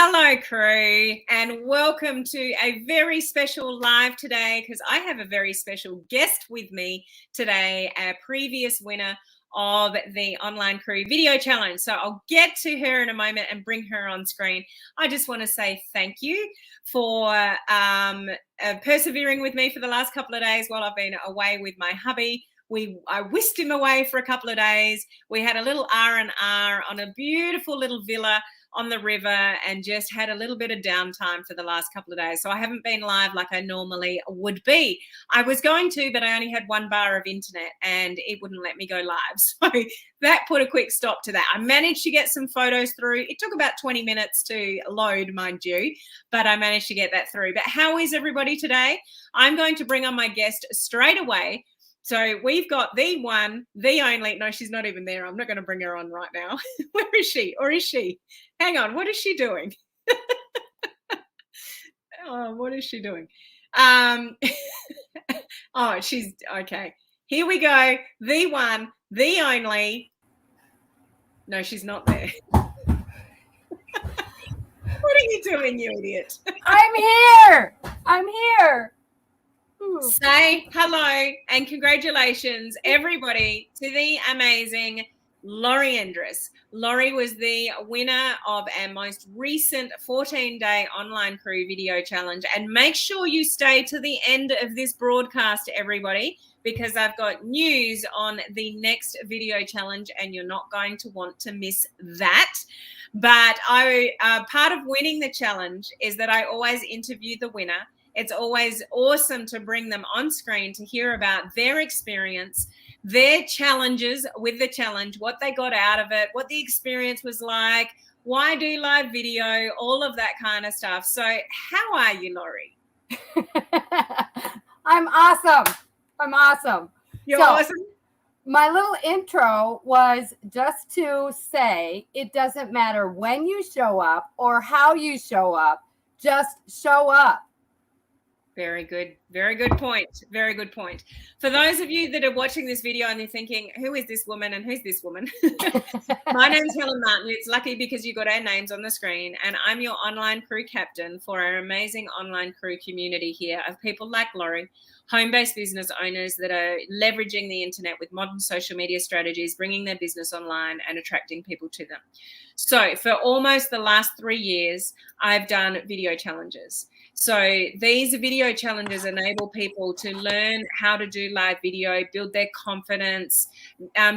Hello, crew, and welcome to a very special live today because I have a very special guest with me today, a previous winner of the Online Crew Video Challenge. So I'll get to her in a moment and bring her on screen. I just want to say thank you for persevering with me for the last couple of days while I've been away with my hubby. I whisked him away for a couple of days. We had a little R&R on a beautiful little villa on the river and just had a little bit of downtime for the last couple of days. So I haven't been live like I normally would be. I was going to, but I only had 1 bar of internet and it wouldn't let me go live. So that put a quick stop to that. I managed to get some photos through. It took about 20 minutes to load, mind you, but I managed to get that through. But how is everybody today? I'm going to bring on my guest straight away. So we've got the one, the only, no, she's not even there. I'm not going to bring her on right now. Where is she? Or is she? Hang on, what is she doing? Oh, what is she doing? Oh, she's, okay. Here we go. The one, the only. No, she's not there. What are you doing, you idiot? I'm here. I'm here. Say hello and congratulations, everybody, to the amazing Laurie Endress. Laurie was the winner of our most recent 14-day Online Crew Video Challenge. And make sure you stay to the end of this broadcast, everybody, because I've got news on the next video challenge and you're not going to want to miss that. But part of winning the challenge is that I always interview the winner. It's always awesome to bring them on screen to hear about their experience, their challenges with the challenge, what they got out of it, what the experience was like, why do live video, all of that kind of stuff. So how are you, Laurie? I'm awesome. I'm awesome. You're awesome? My little intro was just to say it doesn't matter when you show up or how you show up, just show up. Very good. Very good point. Very good point. For those of you that are watching this video and you're thinking, who is this woman and who's this woman? My name's Helen Martin. It's lucky because you got our names on the screen, and I'm your online crew captain for our amazing online crew community here of people like Laurie, home-based business owners that are leveraging the internet with modern social media strategies, bringing their business online and attracting people to them. So for almost the last 3 years, I've done video challenges. So these video challenges enable people to learn how to do live video, build their confidence,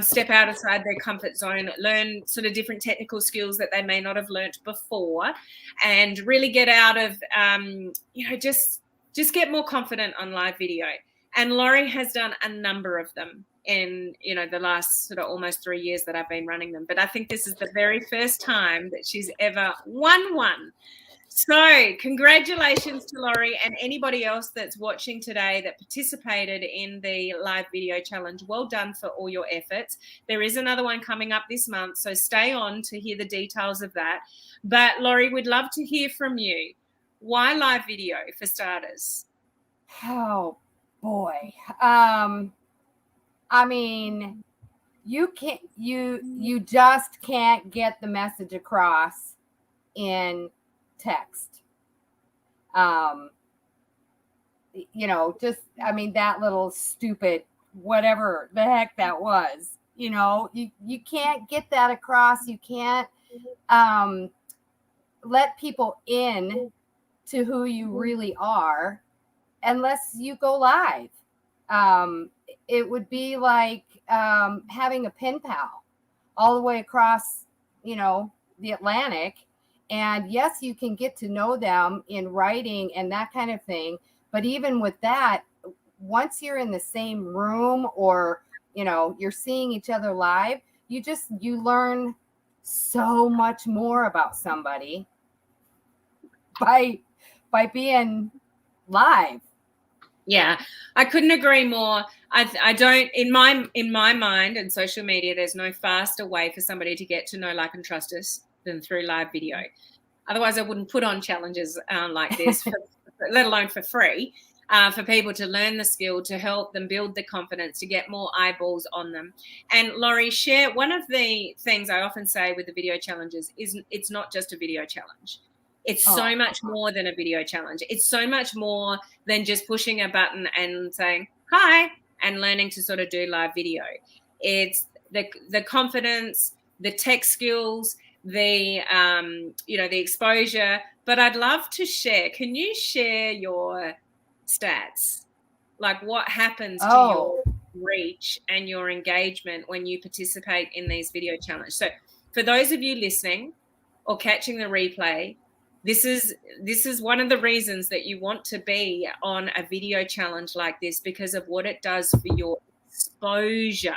step outside their comfort zone, learn sort of different technical skills that they may not have learnt before, and really get out of, just get more confident on live video. And Laurie has done a number of them in, the last sort of almost 3 years that I've been running them. But I think this is the very first time that she's ever won one. So congratulations to Laurie and anybody else that's watching today that participated in the live video challenge. Well done for all your efforts. There is another one coming up this month, so stay on to hear the details of that. But Laurie, we'd love to hear from you. Why live video for starters? Oh boy. I mean, you just can't get the message across in text. That little stupid whatever the heck that was, you can't get that across. You can't let people in to who you really are unless you go live. It would be like having a pen pal all the way across, the Atlantic. And yes, you can get to know them in writing and that kind of thing. But even with that, once you're in the same room or, you're seeing each other live, you learn so much more about somebody by being live. Yeah, I couldn't agree more. I don't, in my mind and social media, there's no faster way for somebody to get to know, like, and trust us than through live video. Otherwise, I wouldn't put on challenges like this, let alone for free, for people to learn the skill, to help them build the confidence, to get more eyeballs on them. And Laurie, share one of the things I often say with the video challenges is it's not just a video challenge. It's so much more than a video challenge. It's so much more than just pushing a button and saying hi and learning to sort of do live video. It's the confidence, the tech skills, the the exposure. But I'd love to share. Can you share your stats? Like what happens to your reach and your engagement when you participate in these video challenges? So for those of you listening or catching the replay, this is one of the reasons that you want to be on a video challenge like this, because of what it does for your exposure.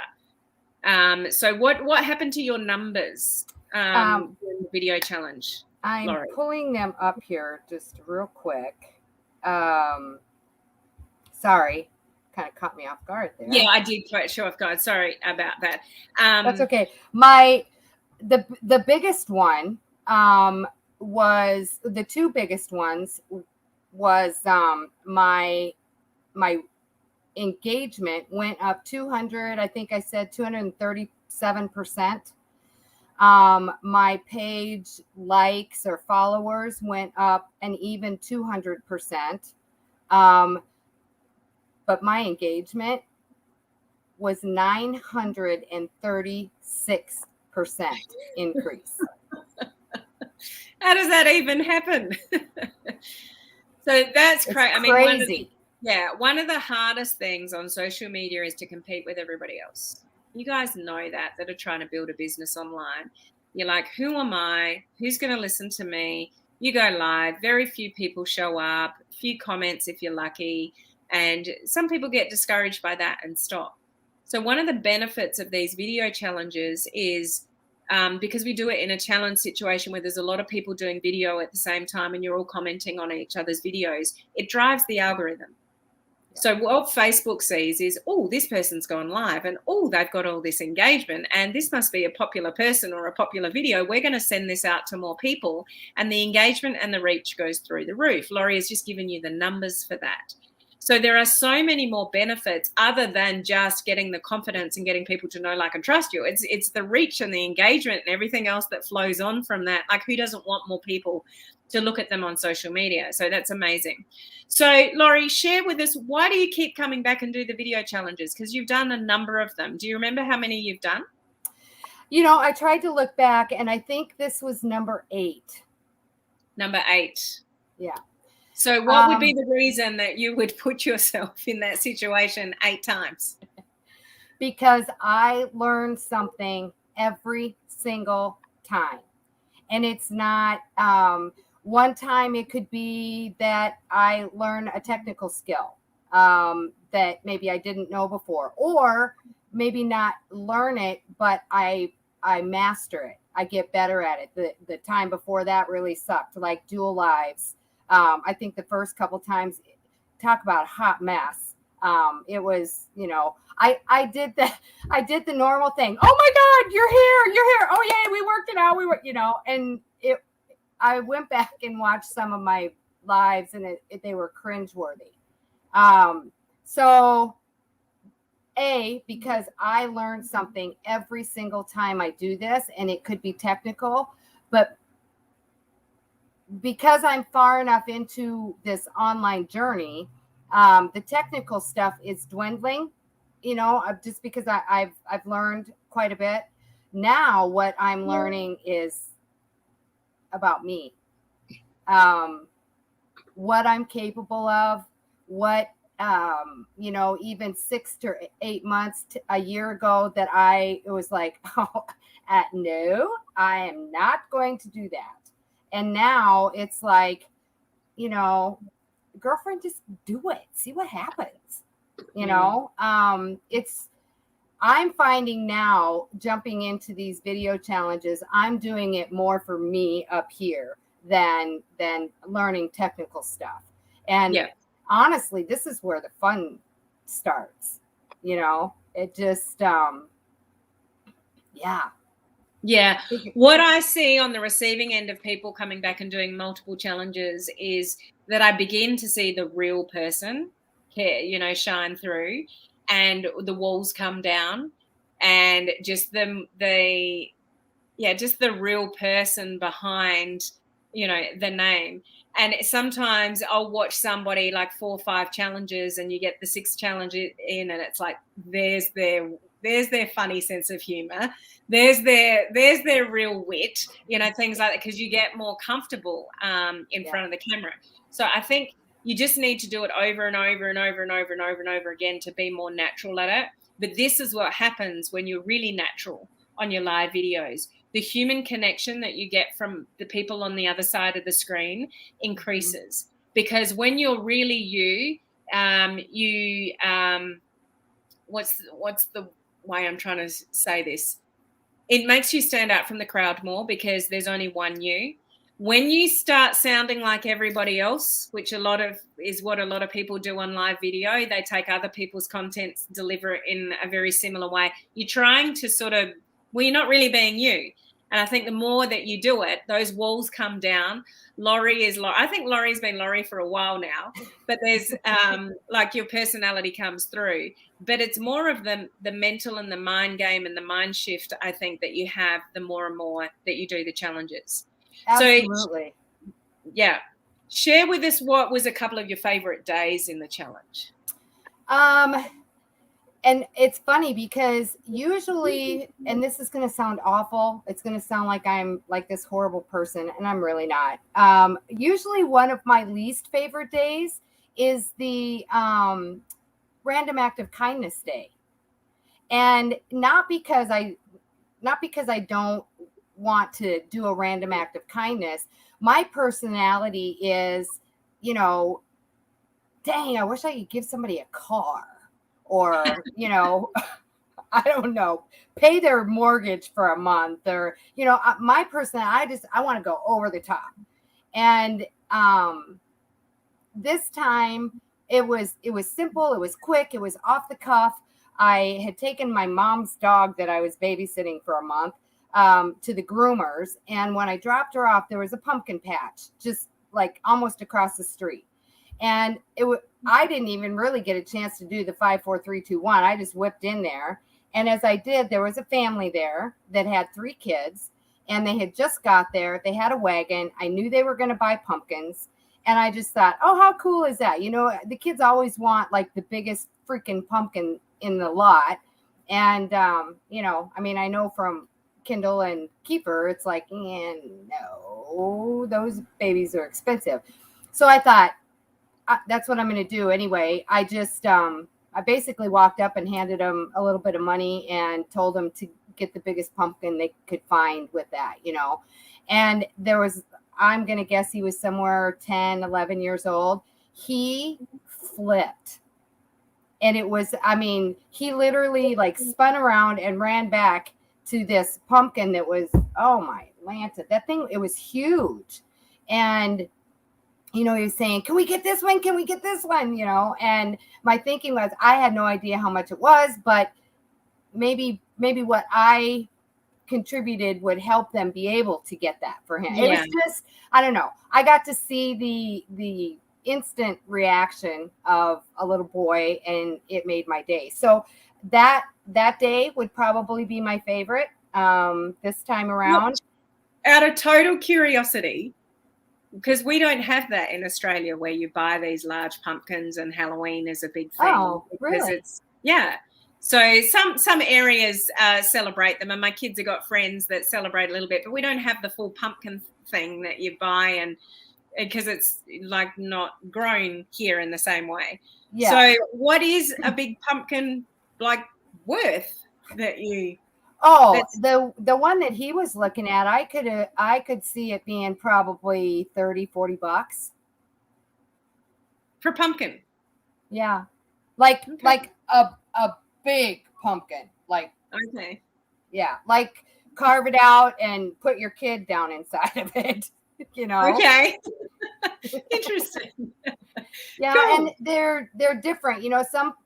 So what happened to your numbers during the video challenge, I'm Laurie? pulling them up here just real quick. Sorry, kind of caught me off guard there. Yeah, I did quite sure off guard. Sorry about that. That's okay. The biggest one was, the two biggest ones was my engagement went up 200. I think I said 237%. My page likes or followers went up an even 200%. But my engagement was 936% increase. How does that even happen? So that's crazy. I mean, crazy. One of the hardest things on social media is to compete with everybody else. You guys know that are trying to build a business online. You're like, who am I? Who's going to listen to me? You go live. Very few people show up. Few comments if you're lucky. And some people get discouraged by that and stop. So one of the benefits of these video challenges is because we do it in a challenge situation where there's a lot of people doing video at the same time and you're all commenting on each other's videos, it drives the algorithm. So what Facebook sees is, oh, this person's gone live and, oh, they've got all this engagement and this must be a popular person or a popular video. We're going to send this out to more people, and the engagement and the reach goes through the roof. Laurie has just given you the numbers for that. So there are so many more benefits other than just getting the confidence and getting people to know, like, and trust you. It's the reach and the engagement and everything else that flows on from that. Like, who doesn't want more people to look at them on social media? So that's amazing. So Laurie, share with us, why do you keep coming back and do the video challenges? Because you've done a number of them. Do you remember how many you've done? You know, I tried to look back and I think this was number 8. Number 8. Yeah. So what would be the reason that you would put yourself in that situation 8 times? Because I learned something every single time. And it's not one time. It could be that I learn a technical skill that maybe I didn't know before, or maybe not learn it, but I master it. I get better at it. The time before that really sucked, like dual lives. I think the first couple times, talk about a hot mess. It was, you know, I did the normal thing. Oh my God, you're here. Oh yeah, we worked it out. We were, you know, and I went back and watched some of my lives and they were cringeworthy. So because I learned something every single time I do this, and it could be technical, but because I'm far enough into this online journey, the technical stuff is dwindling, you know, just because I've learned quite a bit. Now what I'm learning is about me, what I'm capable of, what, you know, even 6 to 8 months, a year ago, that it was like, oh, no, I am not going to do that. And now it's like, you know, girlfriend, just do it. See what happens. You know, I'm finding now, jumping into these video challenges, I'm doing it more for me up here than learning technical stuff. And honestly, this is where the fun starts. You know, it just, Yeah. What I see on the receiving end of people coming back and doing multiple challenges is that I begin to see the real person, you know, shine through, and the walls come down, and just the real person behind the name. And sometimes I'll watch somebody like 4 or 5 challenges, and you get the 6th challenge in, and it's like there's their funny sense of humor, there's their real wit, things like that, because you get more comfortable in front of the camera. So I think you just need to do it over and over and over and over and over and over again to be more natural at it. But this is what happens when you're really natural on your live videos. The human connection that you get from the people on the other side of the screen increases, because when you're really you, what's the way I'm trying to say this? It makes you stand out from the crowd more, because there's only one you. When you start sounding like everybody else, which is what a lot of people do on live video, they take other people's content, deliver it in a very similar way. You're trying to you're not really being you. And I think the more that you do it, those walls come down. I think Laurie's been Laurie for a while now, but there's like your personality comes through. But it's more of the mental and the mind game and the mind shift, I think, that you have the more and more that you do the challenges. Absolutely. So, yeah. Share with us what was a couple of your favorite days in the challenge. And it's funny because usually, and this is going to sound awful, it's going to sound like I'm like this horrible person, and I'm really not. Usually one of my least favorite days is the random act of kindness day. And not because I don't want to do a random act of kindness. My personality is, dang, I wish I could give somebody a car, or, I don't know, pay their mortgage for a month, or, my personality, I want to go over the top. And this time it was simple, it was quick, it was off the cuff. I had taken my mom's dog that I was babysitting for a month to the groomers. And when I dropped her off, there was a pumpkin patch just like almost across the street. And I didn't even really get a chance to do the 5, 4, 3, 2, 1. I just whipped in there. And as I did, there was a family there that had 3 kids, and they had just got there. They had a wagon. I knew they were going to buy pumpkins. And I just thought, oh, how cool is that? The kids always want like the biggest freaking pumpkin in the lot. And, I know from Kindle and Kiefer, it's like, no, those babies are expensive. So I thought, that's what I'm going to do anyway. I just, I basically walked up and handed them a little bit of money and told them to get the biggest pumpkin they could find with that, And I'm going to guess he was somewhere 10, 11 years old. He flipped. And it was, he literally like spun around and ran back to this pumpkin that was, oh my Lanta, that thing, it was huge. And, he was saying, can we get this one? Can we get this one? And my thinking was, I had no idea how much it was, but maybe what I contributed would help them be able to get that for him. Yeah. It was just, I don't know. I got to see the instant reaction of a little boy, and it made my day. So that day would probably be my favorite this time around. Out of total curiosity, because we don't have that in Australia, where you buy these large pumpkins and Halloween is a big thing. Oh, really? So some areas celebrate them, and my kids have got friends that celebrate a little bit, but we don't have the full pumpkin thing that you buy, and because it's like not grown here in the same way. Yeah. So what is a big pumpkin like worth that you? Oh, the one that he was looking at, I could see it being probably $30-$40 for a pumpkin. Yeah, like a big pumpkin, like okay, yeah, like carve it out and put your kid down inside of it. Okay. Interesting. Yeah, cool. And they're different.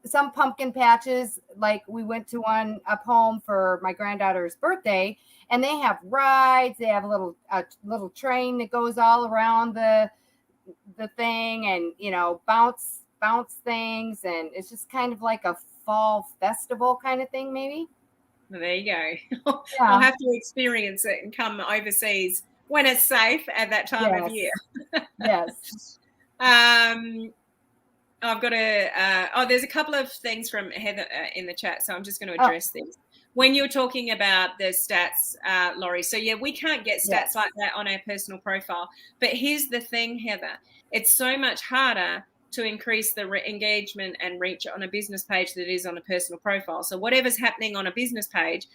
Some pumpkin patches, like we went to one up home for my granddaughter's birthday, and they have rides. They have a little train that goes all around the thing, and bounce things, and it's just kind of like a fall festival kind of thing, maybe. Well, there you go. Yeah. I'll have to experience it and come overseas when it's safe at that time of year. Yes. I've got there's a couple of things from Heather in the chat, so I'm just going to address these. When you're talking about the stats, Laurie, so yeah, we can't get stats like that on our personal profile. But here's the thing, Heather, it's so much harder to increase the engagement and reach on a business page than it is on a personal profile. So whatever's happening on a business page,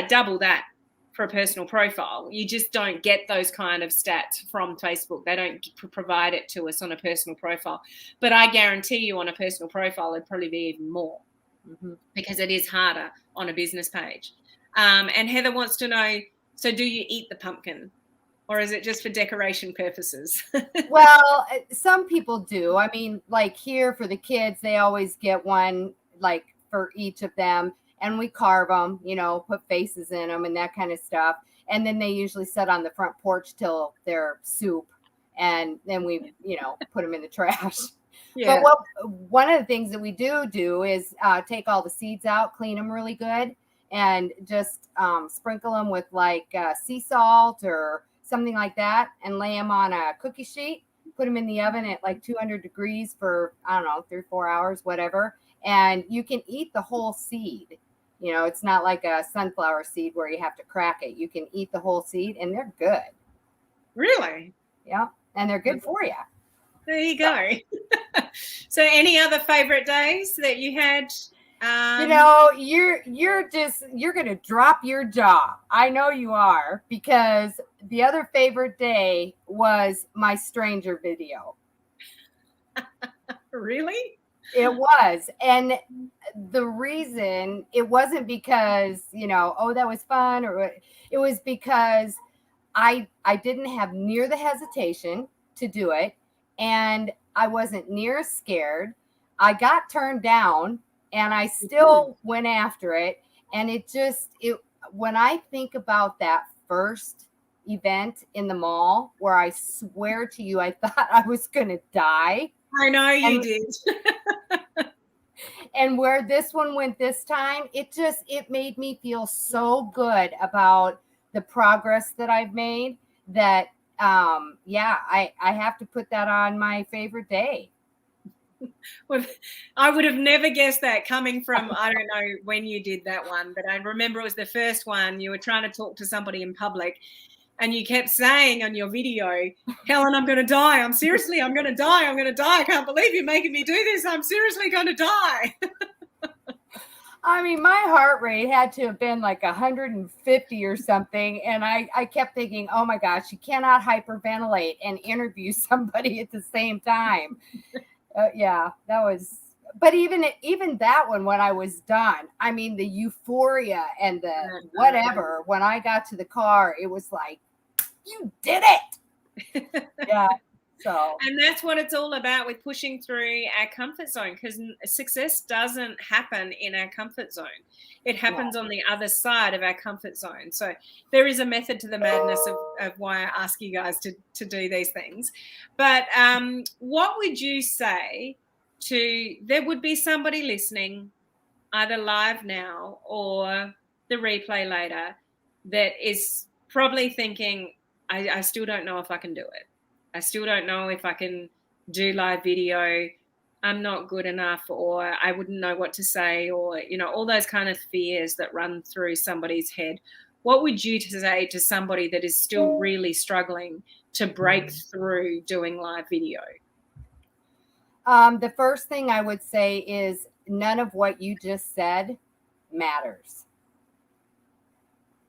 double that for a personal profile. You just don't get those kind of stats from Facebook. They don't provide it to us on a personal profile. But I guarantee you on a personal profile, it'd probably be even more because it is harder on a business page. And Heather wants to know, so do you eat the pumpkin? Or is it just for decoration purposes? Well, some people do. I mean, like here for the kids, they always get one like for each of them. And we carve them, you know, put faces in them and that kind of stuff. And then they usually sit on the front porch till they're soup. And then we, you know, put them in the trash. Yeah. But one of the things that we do is take all the seeds out, clean them really good, and just sprinkle them with like sea salt or something like that, and lay them on a cookie sheet, put them in the oven at like 200 degrees for, I don't know, 3 or 4 hours, whatever. And you can eat the whole seed. You know, it's not like a sunflower seed where you have to crack it. You can eat the whole seed and they're good. Really? Yeah. And they're good for you. There you go. So any other favorite days that you had? You know, you're going to drop your jaw. I know you are, because the other favorite day was my stranger video. Really? It was. And the reason, it wasn't because, you know, oh, that was fun, or it was because I didn't have near the hesitation to do it, and I wasn't near scared. I got turned down and I still went after it. And when I think about that first event in the mall, where I swear to you, I thought I was going to die. I know you did. And where this one went this time, it made me feel so good about the progress that I've made that, I have to put that on my favorite day. Well, I would have never guessed that coming from, I don't know when you did that one, but I remember it was the first one. You were trying to talk to somebody in public and you kept saying on your video, Helen, I'm going to die. I'm going to die. I'm going to die. I can't believe you're making me do this. I'm seriously going to die. I mean, my heart rate had to have been like 150 or something. And I kept thinking, oh my gosh, you cannot hyperventilate and interview somebody at the same time. That was, but even that one, when I was done, I mean, the euphoria and the whatever, when I got to the car, it was like, you did it. Yeah. So, and that's what it's all about with pushing through our comfort zone, because success doesn't happen in our comfort zone. It happens on the other side of our comfort zone. So there is a method to the madness of why I ask you guys to do these things. But what would you say there would be somebody listening either live now or the replay later that is probably thinking, I still don't know if I can do it. I still don't know if I can do live video. I'm not good enough, or I wouldn't know what to say, or, you know, all those kind of fears that run through somebody's head. What would you say to somebody that is still really struggling to break through doing live video? The first thing I would say is none of what you just said matters.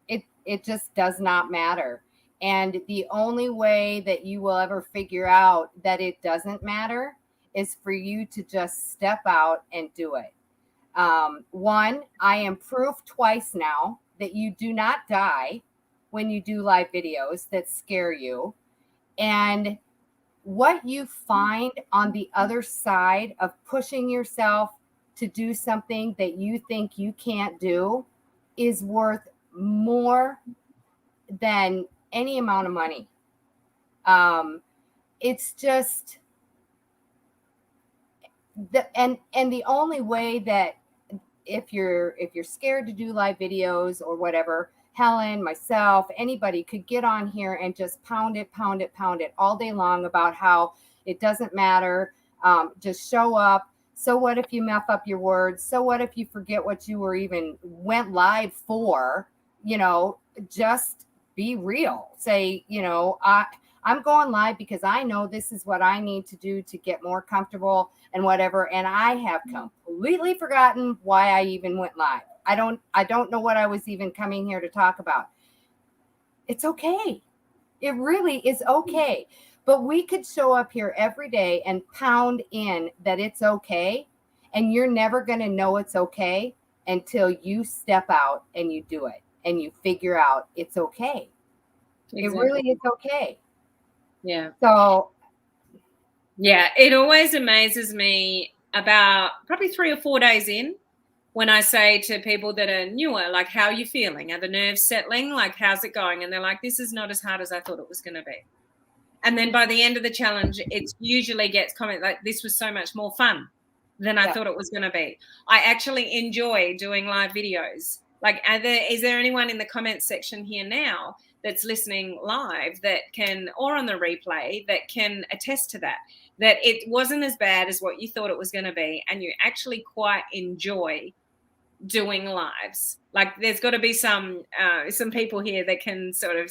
It just does not matter. And the only way that you will ever figure out that it doesn't matter is for you to just step out and do it. One, I am proof twice now that you do not die when you do live videos that scare you. And what you find on the other side of pushing yourself to do something that you think you can't do is worth more than any amount of money. It's just and the only way that if you're scared to do live videos or whatever, Helen, myself, anybody could get on here and just pound it all day long about how it doesn't matter. Just show up. So what if you mess up your words? So what if you forget what you were even went live for? Just be real. Say, I'm going live because I know this is what I need to do to get more comfortable and whatever. And I have completely forgotten why I even went live. I don't know what I was even coming here to talk about. It's okay. It really is okay. But we could show up here every day and pound in that it's okay. And you're never going to know it's okay until you step out and you do it and you figure out it's okay. Exactly. It really is okay. Yeah. So, yeah, it always amazes me about probably 3 or 4 days in when I say to people that are newer, like, how are you feeling? Are the nerves settling? Like, how's it going? And they're like, this is not as hard as I thought it was going to be. And then by the end of the challenge, it usually gets comment like, this was so much more fun than I thought it was going to be. I actually enjoy doing live videos. Like, is there anyone in the comments section here now that's listening live that can, or on the replay, that can attest to that it wasn't as bad as what you thought it was going to be, and you actually quite enjoy doing lives? Like, there's got to be some people here that can sort of,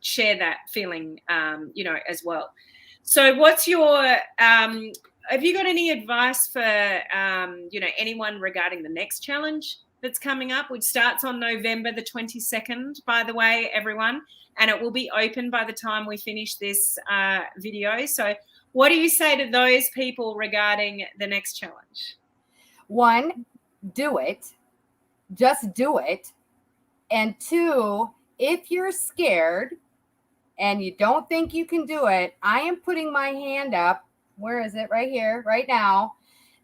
share that feeling, as well. So what's your, have you got any advice for, anyone regarding the next challenge that's coming up, which starts on November the 22nd, by the way, everyone, and it will be open by the time we finish this video. So what do you say to those people regarding the next challenge? 1, do it. Just do it. And 2, if you're scared and you don't think you can do it, I am putting my hand up. Where is it? Right here, right now.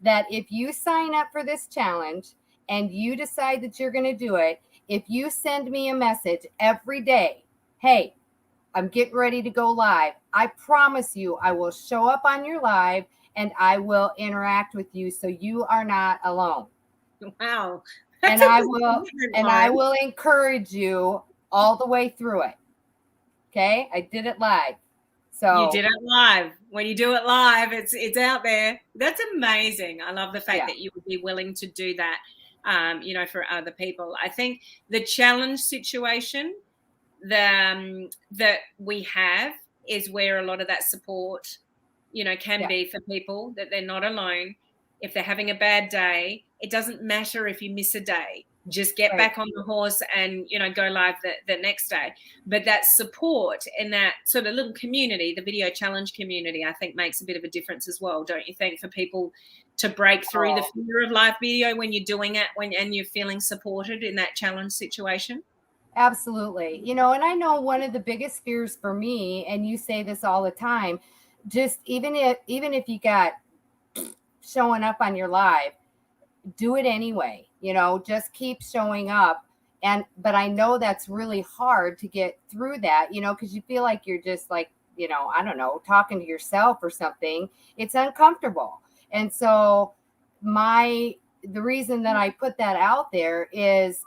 That if you sign up for this challenge and you decide that you're going to do it, if you send me a message every day, hey, I'm getting ready to go live, I promise you I will show up on your live and I will interact with you so you are not alone. Wow. And I will encourage you all the way through it. Okay? I did it live. So you did it live. When you do it live, it's out there. That's amazing. I love the fact that you would be willing to do that, for other people. I think the challenge situation that we have is where a lot of that support, can be for people, that they're not alone. If they're having a bad day, it doesn't matter if you miss a day. Just get back on the horse and, go live the next day. But that support in that sort of little community, the video challenge community, I think makes a bit of a difference as well, don't you think, for people to break through the fear of live video when you're doing it, and you're feeling supported in that challenge situation? Absolutely. And I know one of the biggest fears for me, and you say this all the time, just even if you got showing up on your live, do it anyway. Just keep showing up. But I know that's really hard to get through that, because you feel like you're just like, I don't know, talking to yourself or something. It's uncomfortable. And so the reason that I put that out there is,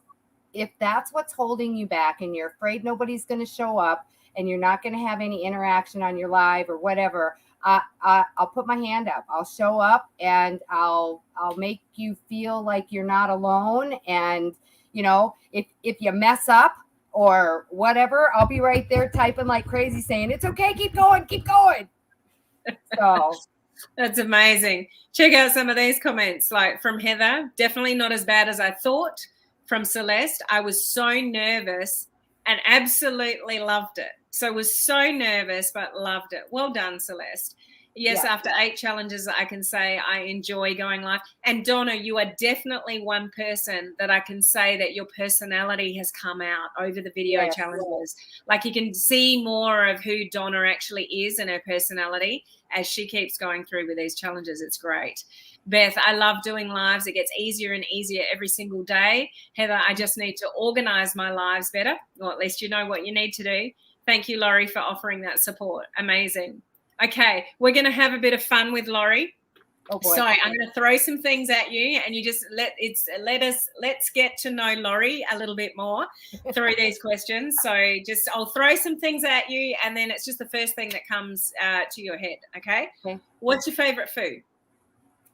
if that's what's holding you back and you're afraid nobody's going to show up and you're not going to have any interaction on your live or whatever, I'll put my hand up. I'll show up and I'll make you feel like you're not alone. And, if you mess up or whatever, I'll be right there typing like crazy saying, it's okay. Keep going. Keep going. So that's amazing. Check out some of these comments, like from Heather. Definitely not as bad as I thought. From Celeste, I was so nervous and absolutely loved it. So was so nervous, but loved it. Well done, Celeste. Yes, after 8 challenges, I can say I enjoy going live. And Donna, you are definitely one person that I can say that your personality has come out over the video challenges. Like, you can see more of who Donna actually is and her personality as she keeps going through with these challenges. It's great. Beth, I love doing lives. It gets easier and easier every single day. Heather, I just need to organize my lives better, or at least you know what you need to do. Thank you, Laurie, for offering that support. Amazing. Okay, we're going to have a bit of fun with Laurie. Oh boy. So I'm going to throw some things at you, and you just let's get to know Laurie a little bit more through these questions. So I'll throw some things at you, and then it's just the first thing that comes to your head. Okay. What's your favorite food?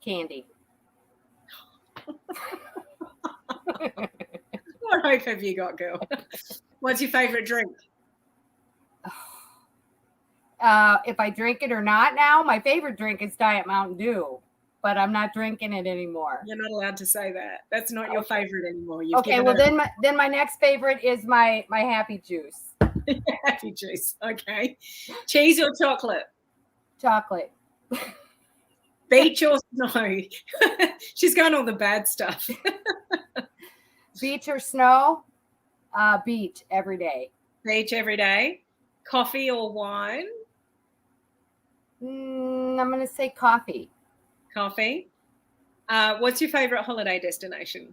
Candy. What hope have you got, girl? What's your favorite drink? If I drink it or not now, my favorite drink is Diet Mountain Dew, but I'm not drinking it anymore. You're not allowed to say that. That's not your favorite anymore. Okay, well then my next favorite is my Happy Juice. Happy Juice. Okay. Cheese or chocolate? Chocolate. Beach or snow? She's going all the bad stuff. Beach or snow? Beach every day. Beach every day. Coffee or wine? I'm going to say coffee. Coffee. What's your favorite holiday destination?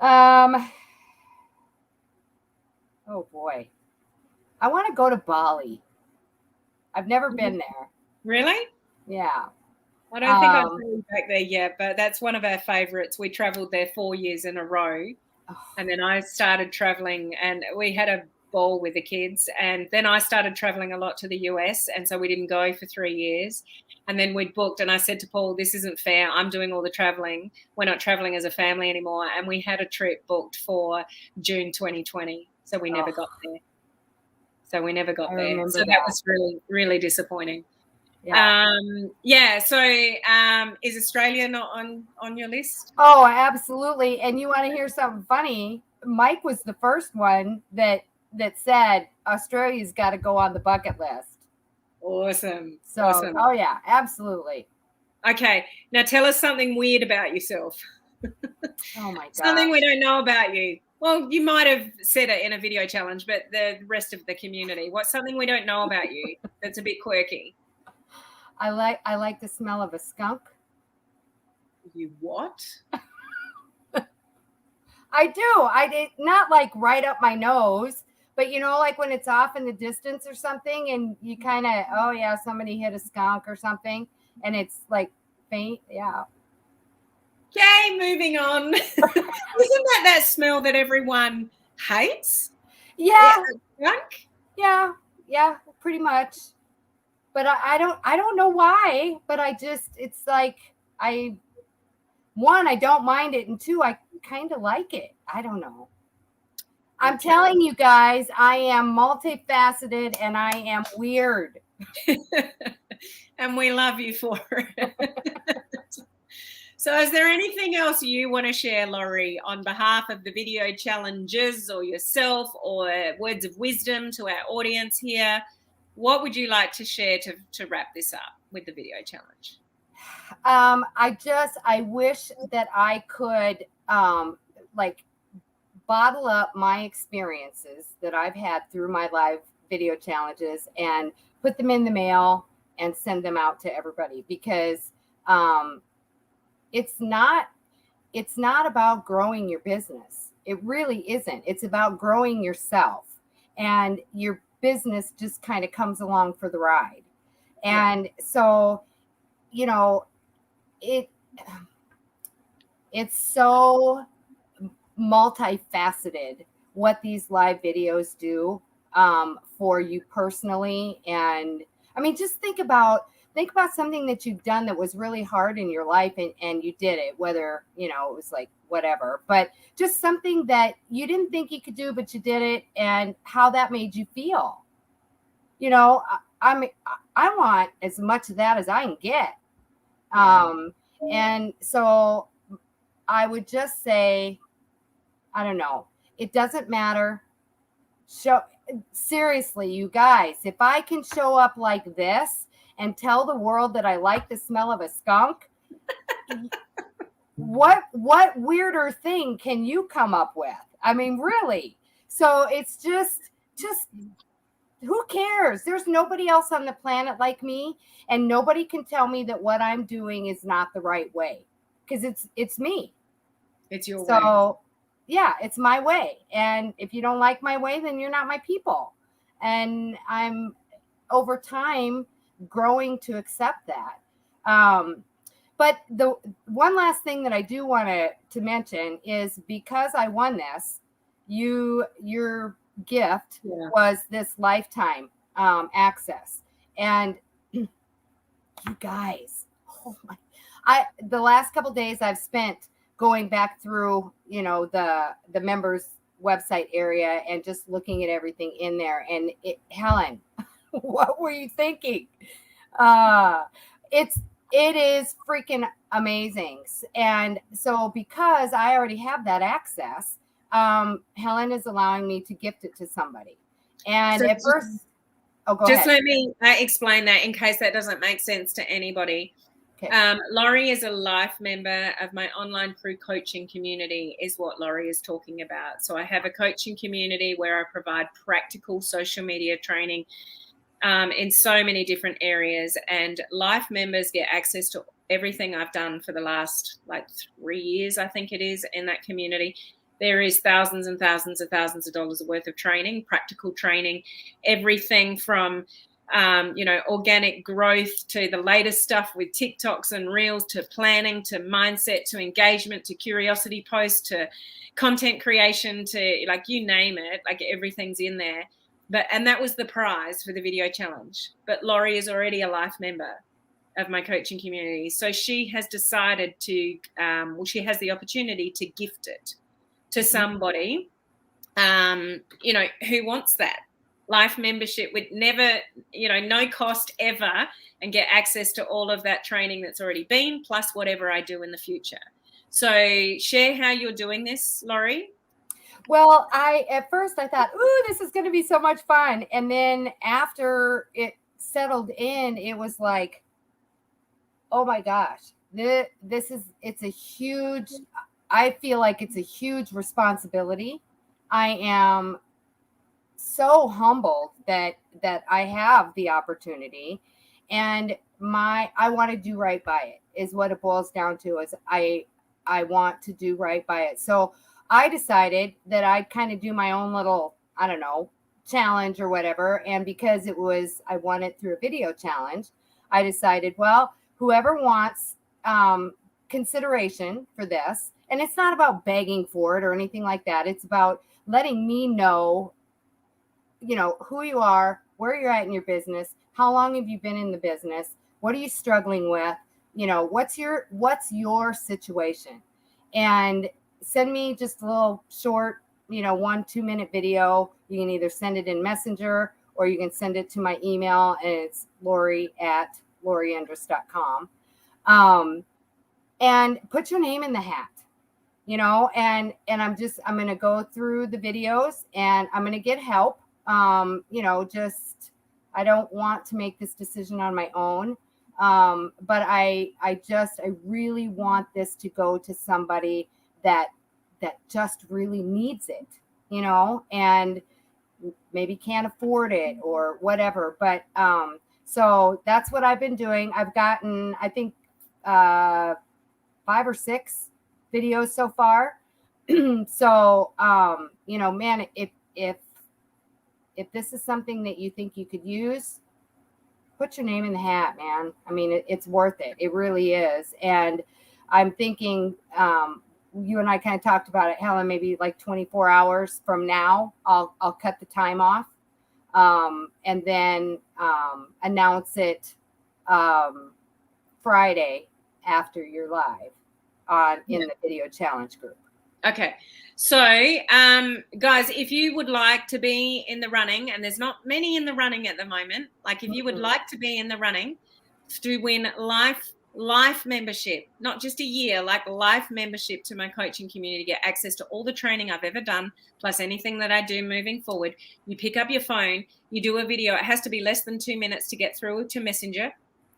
Oh boy. I want to go to Bali. I've never been there. Really? Yeah. I don't think I've been back there yet, but that's one of our favorites. We traveled there 4 years in a row. And then I started traveling, and we had a ball with the kids. And then I started traveling a lot to the US. And so we didn't go for 3 years. And then we'd booked, and I said to Paul, this isn't fair. I'm doing all the traveling. We're not traveling as a family anymore. And we had a trip booked for June 2020. So we never got there. So that was really, really disappointing. Yeah. So is Australia not on your list? Oh, absolutely. And you want to hear something funny? Mike was the first one that said Australia's got to go on the bucket list. Awesome. So, awesome. Oh yeah, absolutely. Okay. Now tell us something weird about yourself. Oh my God. Something we don't know about you. Well, you might have said it in a video challenge, but the rest of the community, what's something we don't know about you that's a bit quirky? I like the smell of a skunk. You what? I do. I did not like right up my nose, but like when it's off in the distance or something, and you kind of, oh yeah, somebody hit a skunk or something, and it's like faint. Yeah. Okay, moving on. Isn't that smell that everyone hates? Yeah. Skunk? Yeah, pretty much. But I don't know why, but it's like one, I don't mind it, and two, I kind of like it. I don't know. I'm telling you guys, I am multifaceted and I am weird. And we love you for it. So is there anything else you want to share, Laurie, on behalf of the video challenges or yourself, or words of wisdom to our audience here? What would you like to share to wrap this up with the video challenge? I wish that I could bottle up my experiences that I've had through my live video challenges and put them in the mail and send them out to everybody, because it's not about growing your business. It really isn't. It's about growing yourself, and your business just kind of comes along for the ride. And so, it's so multifaceted what these live videos do for you personally. And I mean, just think about something that you've done that was really hard in your life, and you did it, whether, it was like whatever, but just something that you didn't think you could do, but you did it, and how that made you feel. I want as much of that as I can get. And so I would just say, I don't know, it doesn't matter. Seriously, you guys, if I can show up like this and tell the world that I like the smell of a skunk, what weirder thing can you come up with? I mean, really. So it's just who cares? There's nobody else on the planet like me, and nobody can tell me that what I'm doing is not the right way, because it's me. It's your way. So yeah, it's my way. And if you don't like my way, then you're not my people. And I'm over time growing to accept that. But the one last thing that I do want to mention is, because I won this, your gift was this lifetime access. And you guys, oh my, the last couple days I've spent going back through, the members website area and just looking at everything in there. And Helen, what were you thinking? It is freaking amazing. And so, because I already have that access, Helen is allowing me to gift it to somebody. And so, at first, go just ahead. Let me explain that in case that doesn't make sense to anybody. Okay. Laurie is a life member of my online crew coaching community, is what Laurie is talking about. So I have a coaching community where I provide practical social media training in so many different areas, and life members get access to everything I've done for the last 3 years, I think it is, in that community. There is thousands and thousands and thousands of dollars worth of training, practical training, everything from organic growth to the latest stuff with TikToks and Reels, to planning, to mindset, to engagement, to curiosity posts, to content creation, to you name it, everything's in there. And that was the prize for the video challenge. But Laurie is already a life member of my coaching community. So she has decided to, she has the opportunity to gift it to somebody, who wants that. Life membership with never, no cost ever, and get access to all of that training that's already been, plus whatever I do in the future. So share how you're doing this, Laurie. Well, at first I thought, ooh, this is going to be so much fun. And then after it settled in, it was like, oh my gosh, I feel like it's a huge responsibility. I am so humbled that I have the opportunity, and I want to do right by it, is what it boils down to. Is I want to do right by it. So I decided that I'd kind of do my own little, I don't know, challenge or whatever. And because I won it through a video challenge, I decided, well, whoever wants consideration for this, and it's not about begging for it or anything like that. It's about letting me know, who you are, where you're at in your business, how long have you been in the business, what are you struggling with, what's your situation, and send me just a little short, 1-2 minute video. You can either send it in Messenger, or you can send it to my email, and it's Lori@LoriEndress.com. And put your name in the hat, and I'm going to go through the videos, and I'm going to get help. I don't want to make this decision on my own. But I really want this to go to somebody that just really needs it, and maybe can't afford it or whatever. But so that's what I've been doing. I've gotten, I think, 5 or 6 videos so far. So, man, if this is something that you think you could use, put your name in the hat, man. I mean, it's worth it. It really is. And I'm thinking, you and I kind of talked about it, Helen, maybe 24 hours from now, I'll cut the time off, and then announce it Friday after you're live in the video challenge group. Okay. So, guys, if you would like to be in the running, and there's not many in the running at the moment, if you would like to be in the running to win life membership, not just a year, life membership to my coaching community, get access to all the training I've ever done, plus anything that I do moving forward, you pick up your phone, you do a video. It has to be less than 2 minutes to get through to Messenger.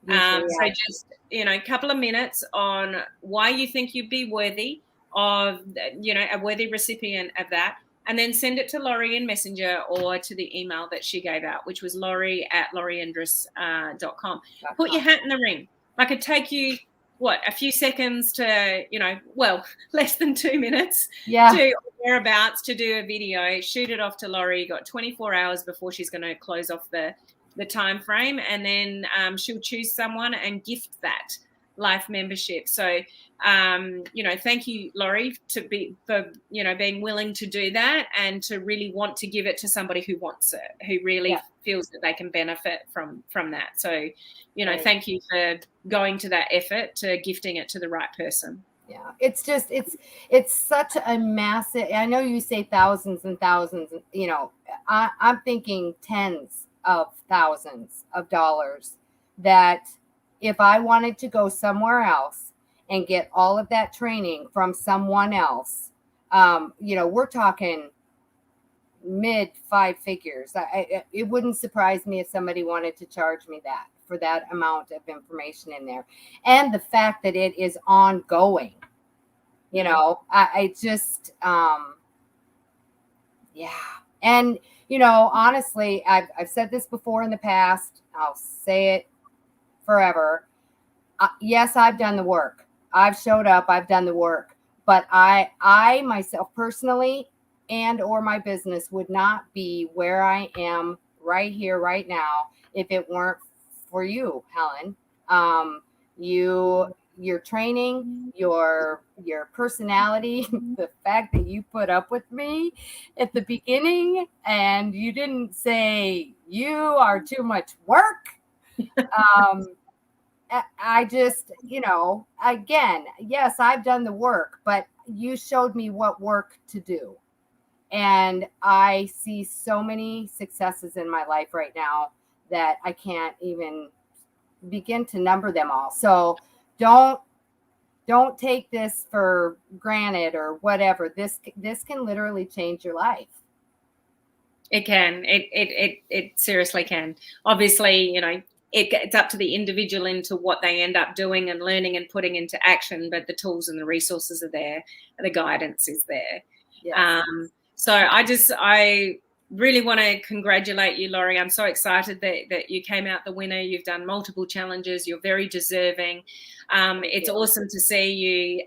So just, a couple of minutes on why you think you'd be worthy of, a worthy recipient of that, and then send it to Laurie in Messenger or to the email that she gave out, which was Laurie@LoriEndress.com. Put your hat in the ring. It'd take you, a few seconds to, less than 2 minutes to whereabouts to do a video, shoot it off to Laurie. You got 24 hours before she's going to close off the the time frame, and then she'll choose someone and gift that life membership. So thank you, Laurie, for being willing to do that and to really want to give it to somebody who wants it, who really feels that they can benefit from that. So thank you for going to that effort to gifting it to the right person. Yeah, it's just it's such a massive, I know you say thousands and thousands, I'm thinking tens of thousands of dollars, that if I wanted to go somewhere else and get all of that training from someone else, we're talking mid 5 figures. It wouldn't surprise me if somebody wanted to charge me that for that amount of information in there. And the fact that it is ongoing, I just, yeah. And, honestly, I've said this before in the past, I'll say it forever. Yes, I've done the work. I've showed up, I've done the work, but I myself personally and or my business would not be where I am right here, right now, if it weren't for you, Helen. Your training, your personality, the fact that you put up with me at the beginning and you didn't say you are too much work. I just, again, yes, I've done the work, but you showed me what work to do. And I see so many successes in my life right now that I can't even begin to number them all. So don't take this for granted or whatever. This can literally change your life. It can. It seriously can. Obviously, it's up to the individual into what they end up doing and learning and putting into action, but the tools and the resources are there, and the guidance is there. Yes. So I really want to congratulate you, Laurie. I'm so excited that you came out the winner. You've done multiple challenges. You're very deserving. It's awesome to see you,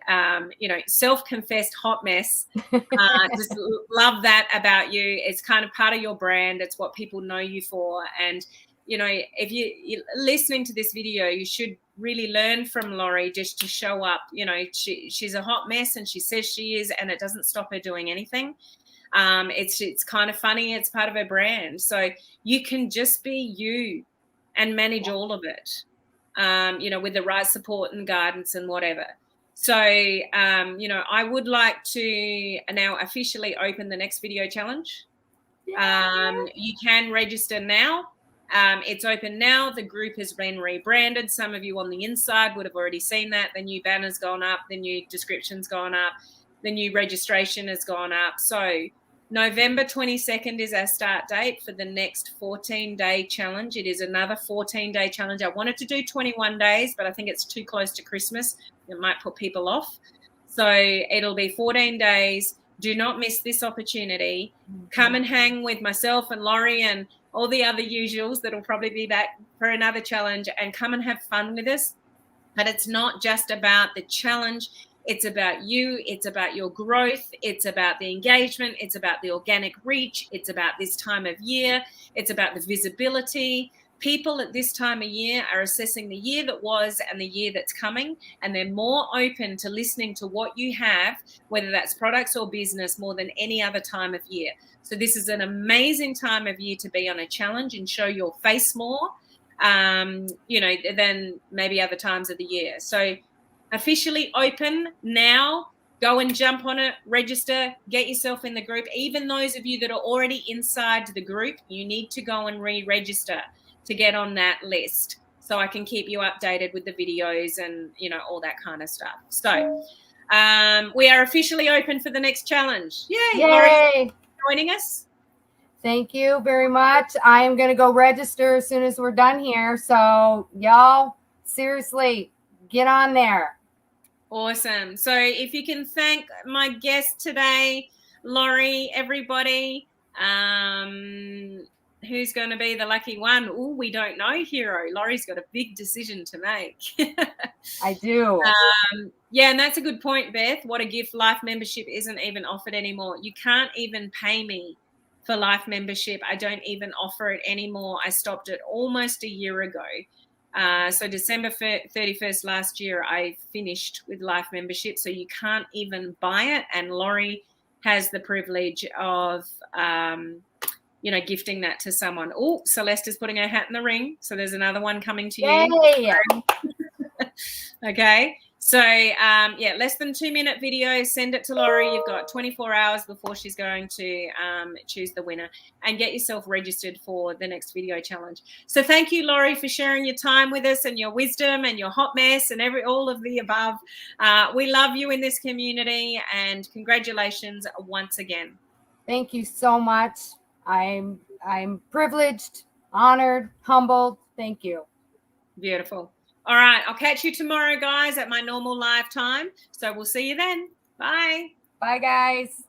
self-confessed hot mess. Just love that about you. It's kind of part of your brand. It's what people know you for. And, if you're listening to this video, you should really learn from Laurie just to show up. She's a hot mess and she says she is, and it doesn't stop her doing anything. It's kind of funny. It's part of her brand. So you can just be you and manage all of it, with the right support and guidance and whatever. So, I would like to now officially open the next video challenge. You can register now. It's open now. The group has been rebranded. Some of you on the inside would have already seen that. The new banner's gone up. The new description's gone up. The new registration has gone up. So November 22nd is our start date for the next 14-day challenge. It is another 14-day challenge. I wanted to do 21 days, but I think it's too close to Christmas. It might put people off. So it'll be 14 days. Do not miss this opportunity. Come and hang with myself and Laurie and all the other usuals that will probably be back for another challenge, and come and have fun with us. But it's not just about the challenge. It's about you. It's about your growth. It's about the engagement. It's about the organic reach. It's about this time of year. It's about the visibility. People at this time of year are assessing the year that was and the year that's coming, and they're more open to listening to what you have, whether that's products or business, more than any other time of year. So this is an amazing time of year to be on a challenge and show your face more, than maybe other times of the year. So officially open now. Go and jump on it, register, get yourself in the group. Even those of you that are already inside the group, you need to go and re-register to get on that list, so I can keep you updated with the videos and all that kind of stuff. So we are officially open for the next challenge. Yay! Laurie, joining us. Thank you very much. I am going to go register as soon as we're done here. So y'all, seriously, get on there. Awesome. So if you can thank my guest today, Laurie, everybody. Who's going to be the lucky one? Oh, we don't know, Hero. Laurie's got a big decision to make. I do. Yeah, and that's a good point, Beth. What a gift. Life membership isn't even offered anymore. You can't even pay me for Life membership. I don't even offer it anymore. I stopped it almost a year ago. So December 31st last year, I finished with Life membership. So you can't even buy it. And Laurie has the privilege of, gifting that to someone. Oh, Celeste is putting her hat in the ring. So there's another one coming to you. Yay! Okay. So, less than 2-minute video, send it to Laurie. You've got 24 hours before she's going to choose the winner, and get yourself registered for the next video challenge. So thank you, Laurie, for sharing your time with us and your wisdom and your hot mess and all of the above. We love you in this community, and congratulations once again. Thank you so much. I'm privileged, honored, humbled. Thank you. Beautiful. All right. I'll catch you tomorrow, guys, at my normal live time. So we'll see you then. Bye. Bye, guys.